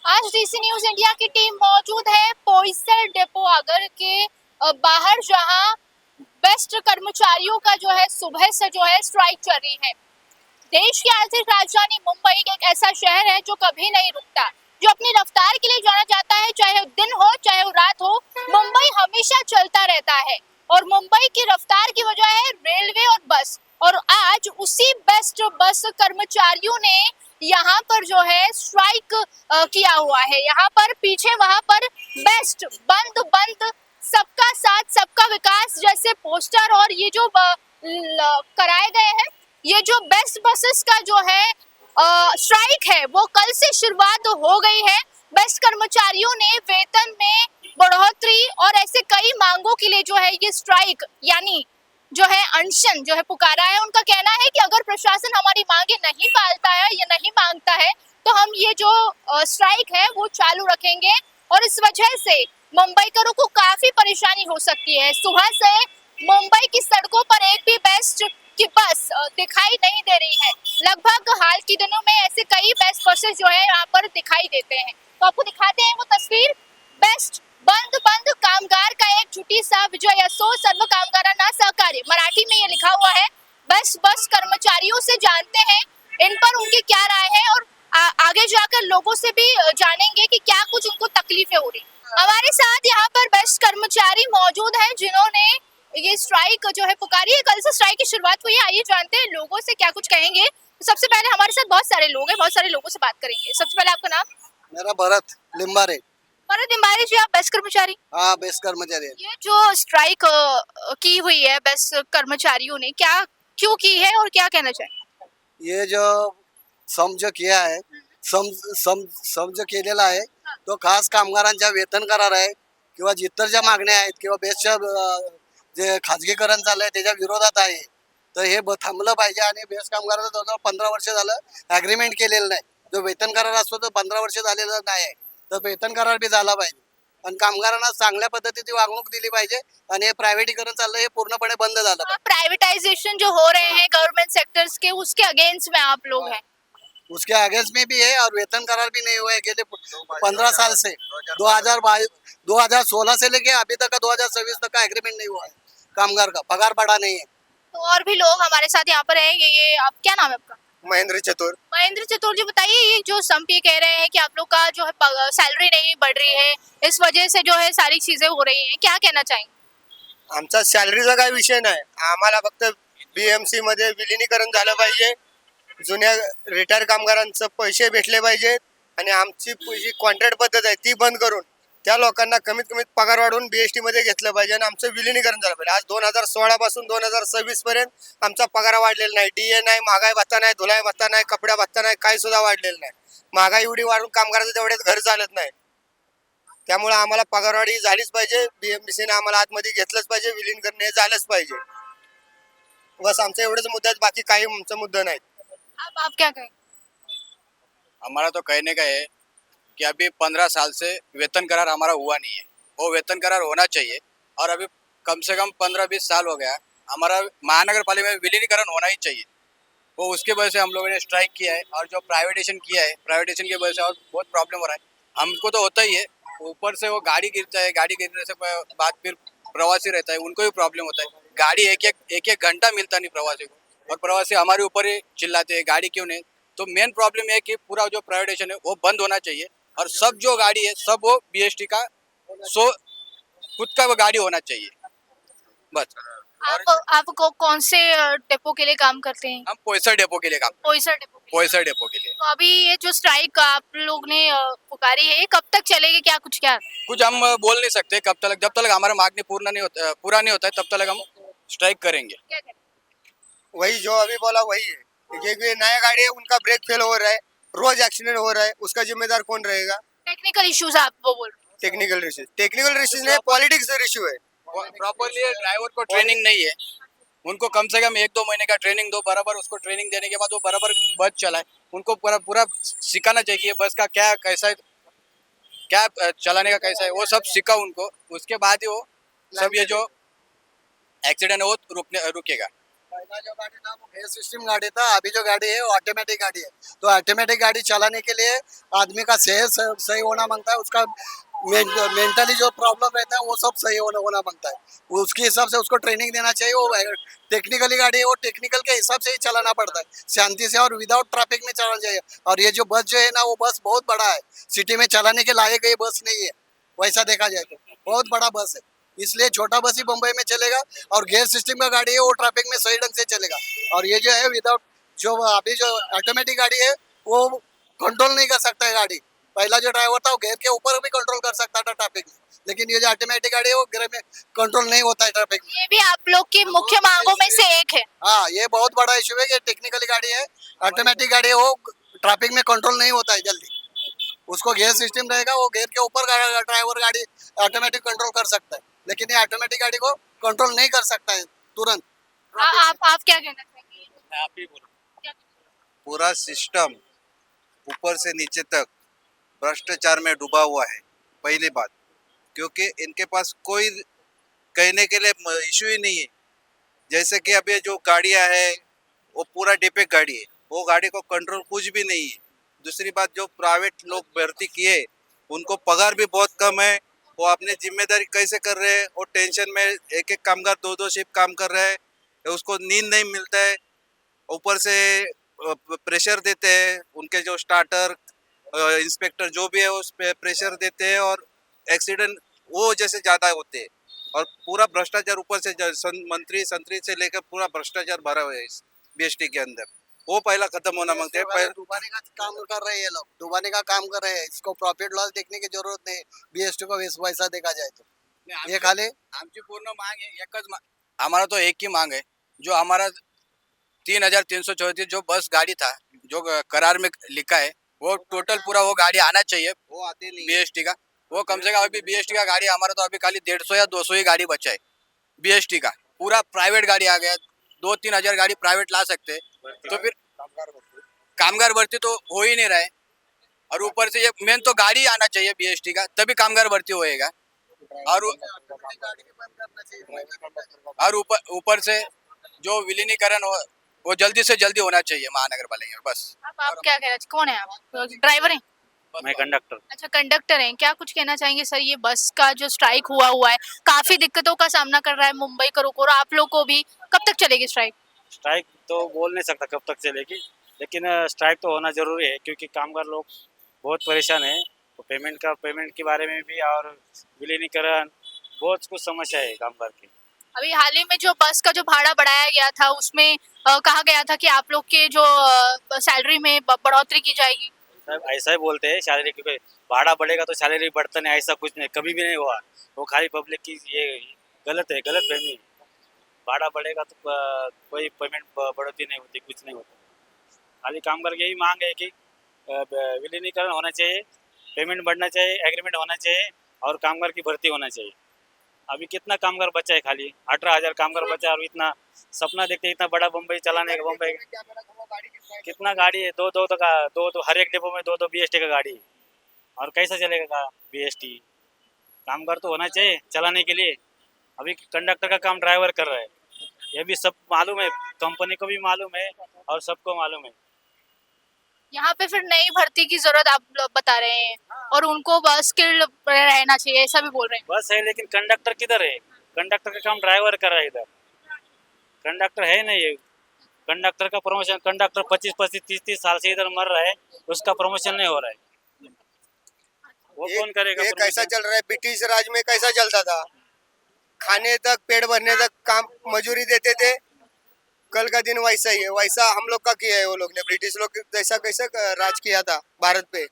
आज DC news India की team मौजूद है बोईसर डिपो आगर के बाहर, जहां बेस्ट कर्मचारियों का जो है सुबह से जो है स्ट्राइक चल रही है। देश की आर्थिक राजधानी मुंबई एक ऐसा शहर है जो कभी नहीं रुकता, जो अपनी रफ्तार के लिए जाना जाता है। चाहे वो दिन हो चाहे वो रात हो, मुंबई हमेशा चलता रहता है। और मुंबई की रफ्तार की वजह है रेलवे और बस। और आज उसी बेस्ट बस कर्मचारियों ने यहाँ पर जो है स्ट्राइक किया हुआ है। यहाँ पर पीछे वहां पर बेस्ट बंद बंद सबका साथ सबका विकास जैसे पोस्टर और ये जो कराए गए हैं। ये जो बेस्ट बसेस का जो है स्ट्राइक है वो कल से शुरुआत हो गई है। बेस्ट कर्मचारियों ने वेतन में बढ़ोतरी और ऐसे कई मांगों के लिए जो है ये स्ट्राइक यानी जो है अनशन जो है पुकारा है। उनका कहना है कि अगर प्रशासन हमारी मांगे नहीं पालता है या नहीं मांगता है तो हम ये जो स्ट्राइक है वो चालू रखेंगे। और इस वजह से मुंबईकरों को काफी परेशानी हो सकती है। सुबह से मुंबई की सड़कों पर एक भी बेस्ट की बस दिखाई नहीं दे रही है। लगभग हाल के दिनों में ऐसे कई बेस्ट बसेस जो है यहाँ पर दिखाई देते हैं। तो आपको दिखाते हैं वो तस्वीर। बेस्ट बंद बंद कामगार का एक छुट्टी सा विजय असो सर्व कामगारांना सहकार्य, मराठी में ये लिखा हुआ है। बस कर्मचारियों से जानते हैं इन पर उनकी क्या राय है और आगे जाकर लोगों से भी जानेंगे कि क्या कुछ उनको तकलीफें हो रही। हमारे साथ यहाँ पर बेस्ट कर्मचारी मौजूद हैं जिन्होंने ये स्ट्राइक जो है पुकारी है। कल से स्ट्राइक की शुरुआत हुई है। आइए जानते हैं लोगों से क्या कुछ कहेंगे। तो सबसे पहले हमारे साथ बहुत सारे लोग हैं, बहुत सारे लोगों से बात करेंगे। सबसे पहले आपका नाम? मेरा भरत लिम्बारे। भरत लिम्बारे जी, आप बेस्ट कर्मचारी? हाँ, बेस्ट कर्मचारी है। ये जो स्ट्राइक की हुई है बेस्ट कर्मचारियों ने, क्या क्यों की है और क्या कहना चाहिए? ये जो समझ किया आहे समझ केलेला आहे तो खास कामगारांच्या वेतन करार आहे किंवा इतर ज्या मागण्या आहेत किंवा बेस्टच्या जे खाजगीकरण झालंय त्याच्या विरोधात आहे. तर हे थांबलं पाहिजे आणि बेस्ट कामगारांचं जवळजवळ 15 वर्ष झालं ॲग्रीमेंट केलेलं नाही. जो वेतन करार असतो तो 15 वर्ष झालेला नाही आहे. तर वेतन करार बी झाला पाहिजे आणि कामगारांना चांगल्या पद्धतीची वागणूक दिली पाहिजे आणि हे प्रायव्हेटीकरण चाललंय हे पूर्णपणे बंद झालं पाहिजे. प्राइवेटाइजेशन जो हो रहे हैं गवर्नमेंट सेक्टर्स के, उसके अगेंस्ट में आप लोग हैं? उसके अगेंस्ट में भी है और वेतन करार भी नहीं हुआ है। 15 साल से 2016 से लेके अभी तक का 2026 तक का एग्रीमेंट नहीं हुआ है। कामगार का पगार बढ़ा नहीं है। तो और भी लोग हमारे साथ यहाँ पर हैं। ये आप, क्या नाम है आपका? महेंद्र चतुर। महेंद्र चतुर जी, बताइए ये जो संप ये कह रहे हैं कि आप लोग का जो है सैलरी नहीं बढ़ रही है, इस वजह से जो है सारी चीजें हो रही हैं, क्या कहना चाहेंगे? आमचा सॅलरीचा काही विषय नाही, आम्हाला फक्त बीएमसी मध्ये विलिनीकरण झालं पाहिजे, जुन्या रिटायर कामगारांचं पैसे भेटले पाहिजेत आणि आमची जी कॉन्ट्रॅक्ट पद्धत आहे ती बंद करून त्या लोकांना कमीत कमी पगार वाढवून बीएसटी मध्ये घेतलं पाहिजे आणि आमचं विलिनीकरण झालं पाहिजे. आज 2016 पासून 2026 पर्यंत आमचा पगार वाढलेला नाही, डीए नाही, महागाई भत्ता नाही, धुलाई भत्ता नाही, कपड्या भत्ता नाही, काही सुद्धा वाढलेलं नाही. महागाई एवढी वाढून कामगाराचं तेवढ्याच घर चालत नाही. त्यामुळे आम्हाला पगारवाढी झालीच पाहिजे, बीएमसीने आम्हाला आतमध्ये घेतलंच पाहिजे, विलीनीकरण हे झालंच पाहिजे. बस आमचा एवढंच मुद्दा आहे, बाकी काही आमचा मुद्दा नाही. आप क्या कहें? हमारा तो कहने का है कि अभी 15 साल से वेतन करार हमारा हुआ नहीं है। वो वेतन करार होना चाहिए और अभी कम से कम 15-20 साल हो गया हमारा महानगर पालिका में विलीनीकरण होना ही चाहिए। वो उसके वजह से हम लोगों ने स्ट्राइक किया है और जो प्राइवेटेशन किया है, प्राइवेटेशन की वजह से और बहुत प्रॉब्लम हो रहा है। हमको तो होता ही है, ऊपर से वो गाड़ी गिरता है, गाड़ी गिरने से बाद फिर प्रवासी रहता है, उनको भी प्रॉब्लम होता है। गाड़ी एक एक घंटा मिलता नहीं प्रवासी को और प्रवासी हमारे ऊपर ही चिल्लाते हैं गाड़ी क्यों नहीं। तो मेन प्रॉब्लम है कि पूरा जो प्राइवेटेशन है वो बंद होना चाहिए और सब जो गाड़ी है सब वो बीएसटी का खुद का वो गाड़ी होना चाहिए बस। आप कौन से डिपो के लिए काम करते हैं? हम बोईसर डिपो के लिए काम बोईसर डिपो। बोईसर डिपो के लिए। तो अभी ये जो स्ट्राइक आप लोग ने पुकारी है, ये कब तक चलेगी? क्या कुछ हम बोल नहीं सकते कब तक, जब तक हमारा मांग पूरा नहीं होता है तब तक हम स्ट्राइक करेंगे। क्या करें? वही जो अभी बोला वही है, क्योंकि नया गाड़ी है उनका ब्रेक फेल हो रहा है, रोज एक्सीडेंट हो रहा है, उसका जिम्मेदार कौन रहेगा? टेक्निकल इश्यूज आप वो बोल रहे हैं? टेक्निकल इश्यूज नहीं, पॉलिटिक्स इश्यू है। प्रॉपरली ड्राइवर को ट्रेनिंग नहीं है, उनको कम से कम 1-2 महीने का ट्रेनिंग दो, बराबर उसको ट्रेनिंग देने के बाद वो बराबर बस चलाए। उनको पूरा सिखाना चाहिए कि बस का क्या कैसा है, क्या चलाने का कैसा है, वो सब सिखा उनको। उसके बाद ही वो सब ये जो एक्सीडेंट है वो रुकेगा। पहला जो गाड़ी था वो गेयर सिस्टम गाड़ी था, अभी जो गाड़ी है वो ऑटोमेटिक गाड़ी है। तो ऑटोमेटिक गाड़ी चलाने के लिए आदमी का सेहत सही होना मांगता है, उसका मेंटली जो प्रॉब्लम रहता है वो सब सही होना मांगता है। उसके हिसाब से उसको ट्रेनिंग देना चाहिए। वो टेक्निकली गाड़ी है, वो टेक्निकल के हिसाब से ही चलाना पड़ता है, शांति से और विदाउट ट्रैफिक में चलाना चाहिए। और ये जो बस जो है ना, वो बस बहुत बड़ा है, सिटी में चलाने के लायक ये बस नहीं है। वैसा देखा जाए तो बहुत बड़ा बस है, इसलिए छोटा बस ही मुंबई में चलेगा। और गेयर सिस्टम का गाड़ी है वो ट्रैफिक में सही ढंग से चलेगा। और ये जो है विदाउट, जो अभी जो ऑटोमेटिक गाड़ी है वो कंट्रोल नहीं कर सकता है गाड़ी। पहला जो ड्राइवर था वो गेयर के ऊपर भी कंट्रोल कर सकता था ट्रैफिक में, लेकिन ये जो ऑटोमेटिक गाड़ी है वो गेयर में कंट्रोल नहीं होता है ट्रैफिक में। ये भी आप लोग की मुख्य मांगों में से एक है। हाँ, ये बहुत बड़ा इशू है कि टेक्निकली गाड़ी है, ऑटोमेटिक गाड़ी है, वो ट्रैफिक में कंट्रोल नहीं होता है जल्दी। उसको गेयर सिस्टम रहेगा, वो गेयर के ऊपर ड्राइवर गाड़ी ऑटोमेटिक कंट्रोल कर सकता है, लेकिन ये ऑटोमेटिक गाड़ी को कंट्रोल नहीं कर सकता है तुरंत। आप क्या कहना चाहेंगे? आप ही बोलो। क्या- पूरा सिस्टम ऊपर से नीचे तक भ्रष्टाचार में डूबा हुआ है, पहली बात। क्योंकि इनके पास कोई कहने के लिए इशू ही नहीं है। जैसे कि अभी जो गाड़ियां है वो पूरा डिफेक्ट गाड़ी है, वो गाड़ी को कंट्रोल कुछ भी नहीं है। दूसरी बात, जो प्राइवेट लोग भर्ती किए उनको पगार भी बहुत कम है। वो अपनी जिम्मेदारी कैसे कर रहे हैं, वो टेंशन में एक एक कामगार दो दो शिफ्ट काम कर रहे हैं, उसको नींद नहीं मिलता है। ऊपर से प्रेशर देते हैं, उनके जो स्टार्टर इंस्पेक्टर जो भी है उस पे प्रेशर देते हैं, और एक्सीडेंट वो जैसे ज़्यादा होते हैं। और पूरा भ्रष्टाचार ऊपर से मंत्री संतरी से लेकर पूरा भ्रष्टाचार भरा हुआ है इस बीएसटी के अंदर। वो पहला खत्म होना मांगते हैं। डुबाने का काम कर रहे हैं ये लोग, डुबाने का काम कर रहे हैं। इसको प्रॉफिट लॉस देखने की जरूरत नहीं, बीएसटी को वैसा देखा जाए तो ये खाली आमची पूर्ण मांग आहे, एकच हमारा तो एक ही मांग है, जो हमारा 3,334 जो बस गाड़ी था, जो करार में लिखा है, वो टोटल पूरा वो गाड़ी आना चाहिए, वो आते नहीं है। बीएसटी का। वो कम से कम अभी बीएसटी का गाड़ी हमारा तो अभी खाली 150 या 200 ही गाड़ी बचा है बीएसटी का। पूरा प्राइवेट गाड़ी आ गया, 2-3 हजार गाड़ी प्राइवेट ला सकते हैं, तो फिर कामगार भर्ती तो हो ही नहीं रहा है। और ऊपर से ये मेन तो गाड़ी आना चाहिए बीएसटी का, तभी कामगार भर्ती होएगा। और ऊपर से जो विलीनीकरण हो वो जल्दी से जल्दी होना चाहिए महानगर पालिका में, बस। आप क्या कहना चाहिए? कौन है आप? ड्राइवर हैं? मैं कंडक्टर। अच्छा, कंडक्टर हैं। क्या कुछ कहना चाहेंगे सर? ये बस का जो स्ट्राइक हुआ है, काफी दिक्कतों का सामना कर रहा है मुंबई का रुख, और आप लोग को भी। कब तक चलेगी स्ट्राइक? स्ट्राइक तो बोल नहीं सकता कब तक चलेगी, लेकिन स्ट्राइक तो होना जरूरी है, क्योंकि कामगार लोग बहुत परेशान हैं। तो पेमेंट के बारे में भी, और विलीनीकरण, बहुत कुछ समस्या है कामगार की। अभी हाल ही में जो बस का जो भाड़ा बढ़ाया गया था, उसमें कहा गया था कि आप लोग के जो सैलरी में बढ़ोतरी की जाएगी। सब ऐसा ही बोलते हैं, सैलरी क्योंकि भाड़ा बढ़ेगा तो सैलरी बढ़ता नहीं, ऐसा कुछ नहीं, कभी भी नहीं हुआ। वो खाली पब्लिक की ये गलत है, गलत फहमी है। भाड़ा बढ़ेगा तो कोई पेमेंट बढ़ोतरी नहीं होती, कुछ नहीं होता। खाली कामगार की यही मांग है कि विलीनीकरण होना चाहिए, पेमेंट बढ़ना चाहिए, एग्रीमेंट होना चाहिए, और कामगार की भर्ती होना चाहिए। अभी कितना कामगार बचा है? खाली 18,000 कामगार बचा है, और इतना सपना देखते इतना बड़ा मुंबई चलाने का। मुंबई कितना गाड़ी है? दो हर एक डिपो में दो बीएसटी का गाड़ी है, और कैसा चलेगा बीएसटी? कामगार तो होना चाहिए चलाने के लिए। अभी कंडक्टर का काम ड्राइवर कर रहा है, ये भी सब मालूम है, कंपनी को भी मालूम है और सबको मालूम है। यहाँ पे फिर नई भर्ती की जरूरत आप लोग बता रहे हैं, और उनको स्किल्ड रहना चाहिए, ऐसा भी बोल रहे हैं। बस है, लेकिन कंडक्टर किधर है? कंडक्टर का काम ड्राइवर कर रहा है, इधर कंडक्टर है नहीं है। कंडक्टर का प्रमोशन, कंडक्टर 25-25, 30-30 साल से इधर मर रहा है, उसका प्रमोशन नहीं हो रहा है। वो कौन करेगा? ये कैसा चल रहा है? ब्रिटिश राज में कैसा चलता था? खाने तक, पेट भरने तक काम मजूरी देते थे। कल का दिन वैसा ही है, वैसा हम लोग का किया है वो लोग ने। ब्रिटिश लोग जैसा कैसा राज किया था भारत पे,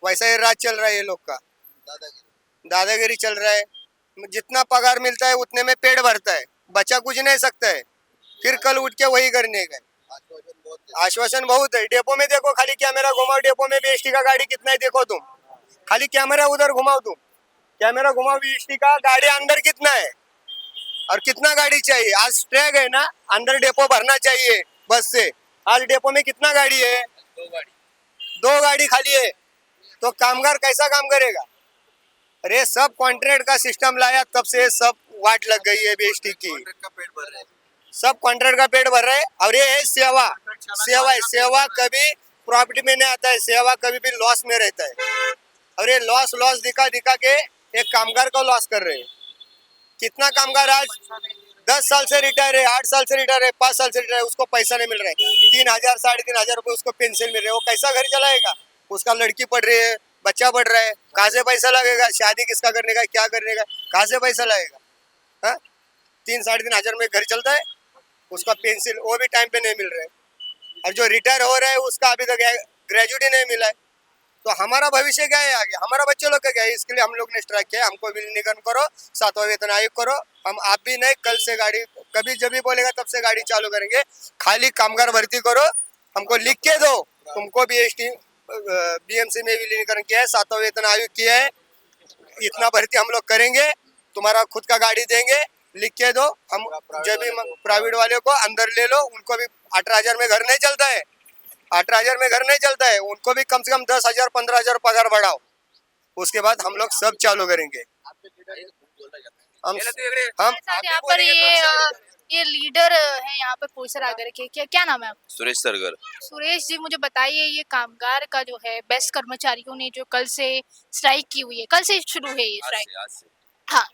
वैसा ही राज चल रहा है ये लोग का। दादागिरी चल रहा है। जितना पगार मिलता है उतने में पेट भरता है, बचा कुछ नहीं सकता है। फिर कल उठ के वही करने का आश्वासन बहुत है। डेपो में देखो, खाली कैमरा घुमाओ, डेपो में बीएसटी का गाड़ी कितना है देखो तुम। खाली कैमरा उधर घुमाओ तुम, कैमरा घुमाओ बीएसटी का, गाड़ी अंदर कितना है और कितना गाड़ी चाहिए। आज ट्रैक है ना, अंदर डेपो भरना चाहिए बस से। आज डेपो में कितना गाड़ी है? दो गाड़ी खाली है, तो कामगार कैसा काम करेगा? अरे सब कॉन्ट्रैक्ट का सिस्टम लाया, तब से सब वाट लग गई है बीएसटी की। सब कॉन्ट्रैक्ट का पेट भर रहे हैं। और ये है सेवा, सेवा है। सेवा कभी प्रॉफिट में नहीं आता है, सेवा कभी भी लॉस में रहता है। और ये लॉस लॉस दिखा दिखा के एक कामगार को लॉस कर रहे हैं। कितना कामगार आज 10 साल से रिटायर है, 8 साल से रिटायर है, 5 साल से रिटायर है, उसको पैसा नहीं मिल रहा है। 3,000 3,500 रुपये उसको पेंशन मिल रहे हैं। वो कैसा घर चलाएगा? उसका लड़की पढ़ रही है, बच्चा पढ़ रहा है, कहाँ से पैसा लगेगा? शादी किसका करने का, क्या करने का, कहाँ से पैसा लगेगा? हाँ, 3-3,500 में घर चलता है, उसका पेंशन वो भी टाइम पे नहीं मिल रहा है। और जो रिटायर हो रहा है उसका अभी तक ग्रेजुएट ही नहीं मिला है। तो हमारा भविष्य क्या है आगे? हमारा बच्चे लोग का क्या है? इसके लिए हम लोग ने स्ट्राइक किया। हमको विलीनीकरण करो, 7वां वेतन आयोग करो। हम आप भी नहीं, कल से गाड़ी कभी जब भी बोलेगा तब से गाड़ी चालू करेंगे। खाली कामगार भर्ती करो, हमको लिख के दो। तुमको BST BMC में विलीनीकरण किया है, 7वां वेतन आयोग किया है, इतना भर्ती हम लोग करेंगे, तुम्हारा खुद का गाड़ी देंगे, लिख के दो। हम जब भी प्राइवेट वाले को अंदर ले लो, उनको भी 18,000 में घर नहीं चलता है, 18,000 में घर नहीं चलता है, उनको भी कम से कम 10,000 15,000 पगार बढ़ाओ। उसके बाद हम लोग सब चालू करेंगे। हम साथ यहाँ पर ये लीडर है यहाँ पे पोस्टर आकर के, क्या नाम है आपका? सुरेश सरगर। सुरेश जी, मुझे बताइए, ये कामगार का जो है बेस्ट कर्मचारियों ने जो कल से स्ट्राइक की हुई है, कल से शुरू है ये स्ट्राइक? आज से हाँ,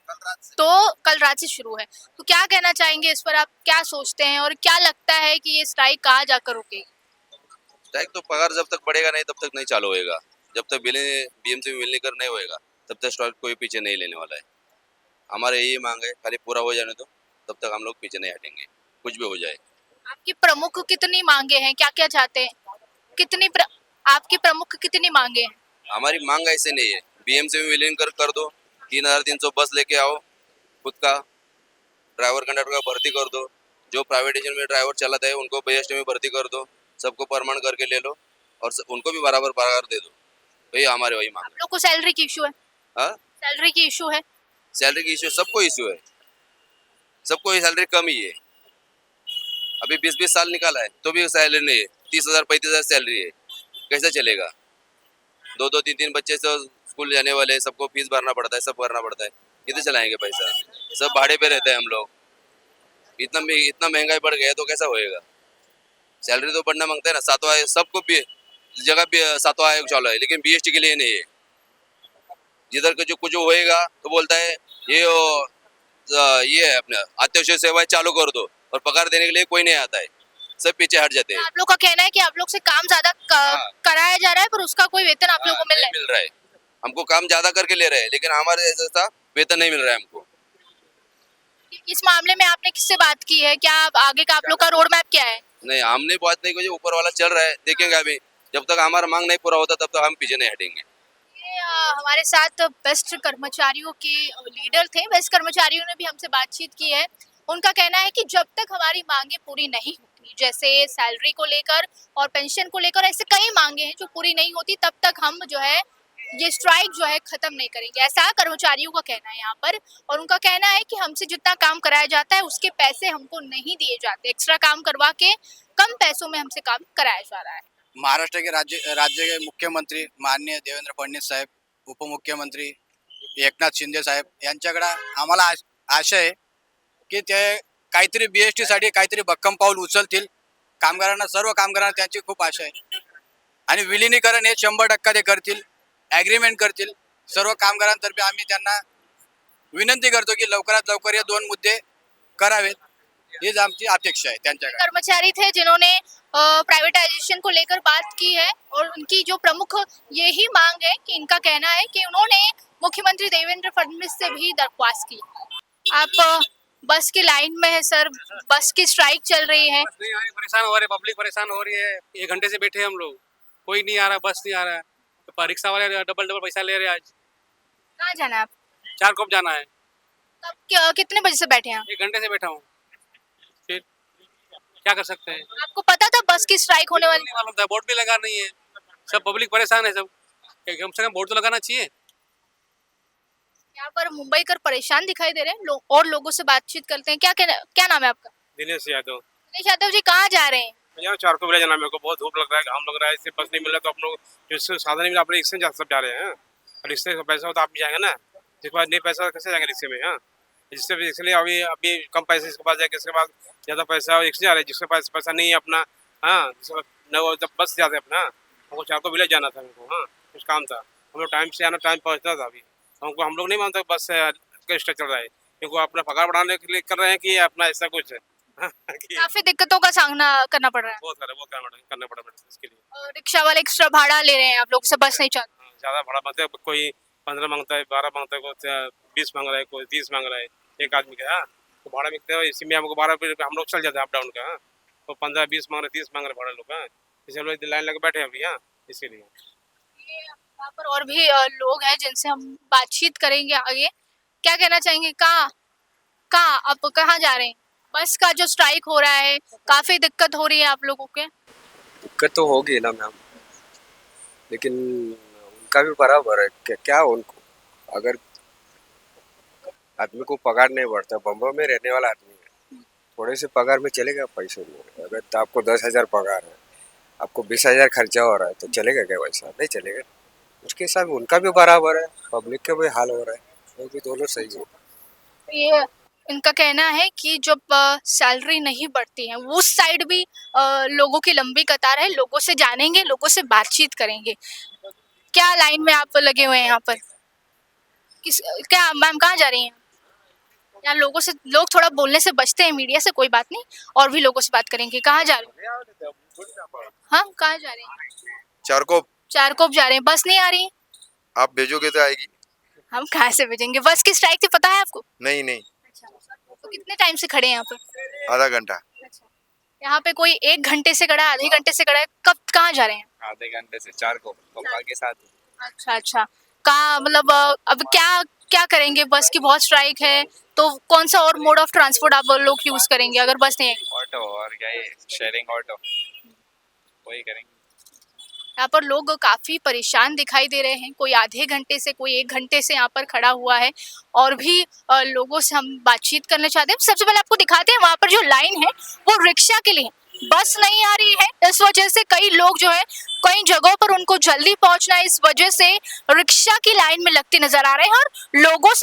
तो कल रात से शुरू है, तो क्या कहना चाहेंगे इस पर? आप क्या सोचते हैं और क्या लगता है कि ये स्ट्राइक कहाँ जाकर रुकेगी? स्ट्राइक तो पगार जब तक बढ़ेगा नहीं तब तक नहीं चालू होएगा। जब तक BMC में विलीनीकरण नहीं होएगा तब तक स्ट्राइक कोई पीछे नहीं लेने वाला है। हमारे यही मांग है, खाली पूरा हो जाने दो, तब तक हम लोग पीछे नहीं हटेंगे, कुछ भी हो जाए। आपकी प्रमुख कितनी मांगे हैं, क्या क्या चाहते हैं? आपकी प्रमुख कितनी मांगे हैं? हमारी मांग ऐसे नहीं है, BMC में विलीन कर दो, 3,300 बस लेके आओ, खुद का ड्राइवर कंडक्टर का भर्ती कर दो, जो प्राइवेटाइजेशन में ड्राइवर चलाता है उनको BST में भर्ती कर दो, सबको परमानेंट करके ले लो और उनको भी बराबर पगार दे दो। भैया हमारे वही मांग आप लोग को सैलरी की इशू है? है। सैलरी की इशू है? सैलरी की इशू सबको इशू है, सबको ये सैलरी कम ही है। अभी 20-20 साल निकाला है तो भी सैलरी नहीं है, 30,000 35,000 सैलरी है, कैसे चलेगा? 2-2 3-3 बच्चे से स्कूल जाने वाले, सबको फीस भरना पड़ता है, सब भरना पड़ता है, कितने चलाएंगे पैसा? सब भाड़े पे रहते हैं हम लोग। इतना महंगाई बढ़ गया तो कैसा होएगा? सैलरी तो बढ़ना मांगते हैं ना, 7वां सबको जगह 7वां आयोग चालू है, लेकिन BST के लिए नहीं है। जिधर का जो कुछ होएगा तो बोलता है ये अपना अत्यावश्यक सेवाएं चालू कर दो, और पगार देने के लिए कोई नहीं आता है, सब पीछे हट जाते हैं। आप लोग का कहना है कि आप लोग से काम ज्यादा कराया जा रहा है पर उसका कोई वेतन आप लोगों को नहीं मिल रहा है। हमको काम ज्यादा करके ले रहे हैं, लेकिन हमारे जैसा वेतन नहीं मिल रहा है हमको। इस मामले में आपने किससे बात की है? क्या आगे का आप लोग का रोड मैप क्या है? नहीं, हमने बात नहीं की, ऊपर वाला चल रहा है, देखेंगे अभी। जब तक हमारा मांग नहीं पूरा होता तब तक हम पीछे नहीं हटेंगे। हमारे साथ बेस्ट कर्मचारियों के लीडर थे, बेस्ट कर्मचारियों ने भी हमसे बातचीत की है। उनका कहना है कि जब तक हमारी मांगे पूरी नहीं होती, जैसे सैलरी को लेकर और पेंशन को लेकर, ऐसे कई मांगे हैं जो पूरी नहीं होती, तब तक हम जो है ये स्ट्राइक जो है खत्म नहीं करेंगे, ऐसा कर्मचारियों का कहना है यहाँ पर। और उनका कहना है कि हमसे जितना काम कराया जाता है उसके पैसे हमको नहीं दिए जाते, एक्स्ट्रा काम करवा के कम पैसों में हमसे काम कराया जा रहा है। महाराष्ट्र के राज्य के मुख्यमंत्री माननीय देवेंद्र फडणवीस साहेब, उपमुख्यमंत्री एकनाथ शिंदे साहेब यांच्याकडे आम्हाला आशा आहे की ते काहीतरी BST साठी काहीतरी भक्कम पाऊल उचलतील। कामगारांना, सर्व कामगारांना त्यांची खूप आशा आहे आणि विलीनीकरण हे 100% ते करतील, ॲग्रीमेंट करतील। सर्व कामगारांतर्फे आम्ही त्यांना विनंती करतो की लवकरात लवकर हे 2 मुद्दे करावेत, हीच आमची अपेक्षा आहे त्यांच्याकडे। कर्मचारी थे जिन्होंने प्राइवेटाइजेशन को लेकर बात की है और उनकी जो प्रमुख यही मांग है कि इनका कहना है कि उन्होंने मुख्यमंत्री देवेंद्र फडणवीस से भी दरख्वास्त की। आप बस की लाइन में है सर, बस की स्ट्राइक चल रही है। बस नहीं आ रही, परेशान हो रहे, पब्लिक परेशान हो रही है। 1 घंटे से बैठे हम लोग, कोई नहीं आ रहा, बस नहीं आ रहा है। तो रिक्शा वाले डबल पैसा ले रहे हैं। आज कहाँ जाना है आप? 4 कब जाना है। कितने बजे से बैठे हैं? 1 घंटे से बैठा हूँ, फिर क्या कर सकते हैं। आपको पता था बस की स्ट्राइक होने वाली? नहीं मालूम था, बोर्ड भी लगा नहीं है, सब पब्लिक परेशान है। सब कम से कम बोर्ड तो लगाना चाहिए। यहाँ पर मुंबईकर परेशान दिखाई दे रहे हैं, और लोगों से बातचीत करते हैं। क्या नाम है आपका? दिनेश यादव। दिनेश यादव जी, कहाँ जा रहे हैं? यहाँ 4 को जाना, मेरे को बहुत धूप लग रहा है, घाम लग रहा है, इससे बस नहीं मिल रहा तो आप लोग जिससे साधन मिला अपने रिक्शे सब जा रहे हैं। रिक्शे का पैसा हो तो आप भी जाएंगे ना, जिसके पास नहीं पैसा कैसे जाएंगे रिक्शे में। हाँ, जिससे इसलिए अभी अभी कम पैसे इसके पास जाके इसके पास ज़्यादा पैसा और इससे आ रहा है, जिसके पास पैसा नहीं है अपना, हाँ जिसके पास न वो जब बस जाते अपना, हमको चार को विलेज जाना था हमको, हाँ कुछ काम था, हम लोग टाइम से आना टाइम पहुँचना था अभी, हमको हम लोग नहीं मानते बस का स्ट्रक्चर चल रहा है, क्योंकि अपना पगार बढ़ाने के लिए कर रहे हैं कि अपना ऐसा कुछ है। हाँ, कि काफी दिक्कतों का सामना करना पड़ रहा है। बहुत करना पड़ा इसके लिए। रिक्शा वाले एक्स्ट्रा भाड़ा ले रहे हैं आप लोग से, बस नहीं चलती। हाँ, ज़्यादा भाड़ा मांगते हैं, कोई 15 मांगता है, 12 मांगता है, कोई 20 मांग रहा है, कोई 30 मांग रहा है एक आदमी का, हाँ तो भाड़ा मिलते हैं, इसी में हमको 12 रुपये हम लोग चल जाते हैं अप डाउन का, हाँ तो 15-20 मांग रहे 30 मांग रहे भाड़ा लोग, हाँ इसे हम लोग लाइन लगे बैठे हैं अभी, हाँ इसीलिए। यहाँ पर और भी लोग हैं जिनसे हम बातचीत करेंगे आगे। क्या कहना चाहेंगे, कहाँ कहाँ आप कहाँ जा रहे हैं? बस का जो स्ट्राइक हो रहा है, काफी दिक्कत हो रही है आप लोगों के। दिक्कत तो होगी ना मैम, लेकिन उनका भी बराबर है, क्या उनको, अगर आदमी को पगार नहीं बढ़ता, बम्बई में रहने वाला आदमी है, थोड़े से पगार में चलेगा पैसे में? अगर तो आपको 10,000 पगार है, आपको 20,000 खर्चा हो रहा है, तो चलेगा क्या? वैसा नहीं चलेगा। उसके हिसाब में उनका भी बराबर है, पब्लिक का भी हाल हो रहा है, वो भी दोनों सही है। ये इनका कहना है कि जब सैलरी नहीं बढ़ती है, उस साइड भी लोगों की लंबी कतार है, लोगों से जानेंगे, लोगों से बातचीत करेंगे। क्या लाइन में आप लगे हुए हैं यहाँ पर? किस क्या मैम कहाँ जा रही हैं? यार लोगों से, लोग थोड़ा बोलने से बचते हैं मीडिया से, कोई बात नहीं, और भी लोगों से बात करेंगे। कहाँ जा रहे हैं? हाँ कहाँ जा रहे हैं? चारकोप। चारकोप जा रहे हैं, बस नहीं आ रही है? आप भेजोगे तो आएगी। हम कहाँ से भेजेंगे? बस की स्ट्राइक थी, पता है आपको? नहीं नहीं, तो कितने टाइम से खड़े हैं यहाँ पर? आधा घंटा। यहाँ पे कोई 1 घंटे से खड़ा है, आधे घंटे से खड़ा है, कब कहाँ जा रहे हैं? आधे घंटे से चारकोप पापा के साथ। अच्छा अच्छा, कहाँ मतलब अब क्या क्या करेंगे? बस की बहुत स्ट्राइक है, तो कौन सा और मोड ऑफ ट्रांसपोर्ट आप लोग यूज करेंगे अगर बस नहीं आएगी? ऑटो, और क्या, ये शेयरिंग ऑटो वही करेंगे। यहाँ पर लोग काफी परेशान दिखाई दे रहे हैं, कोई आधे घंटे से, कोई 1 घंटे से यहाँ पर खड़ा हुआ है, और भी लोगों से हम बातचीत करना चाहते हैं। सबसे पहले आपको दिखाते हैं, वहाँ पर जो लाइन है वो रिक्शा के लिए, बस नहीं आ रही है, इस वजह से कई लोग जो है, कई जगहों पर उनको जल्दी पहुंचना है, इस वजह से रिक्शा की लाइन में लगते नजर आ रहे हैं। और लोगों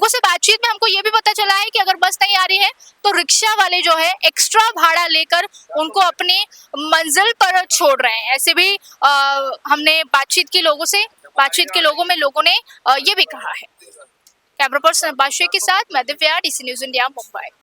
से बातचीत में हमको ये भी पता चला है कि अगर बस नहीं आ रही है तो रिक्शा वाले जो है एक्स्ट्रा भाड़ा लेकर उनको अपनी मंजिल पर छोड़ रहे हैं। ऐसे भी हमने बातचीत की लोगों से, बातचीत के लोगों में लोगों ने ये भी कहा है। कैमरा पर्सन अब्बास शेख के साथ मैं Divya, DC news India, Mumbai.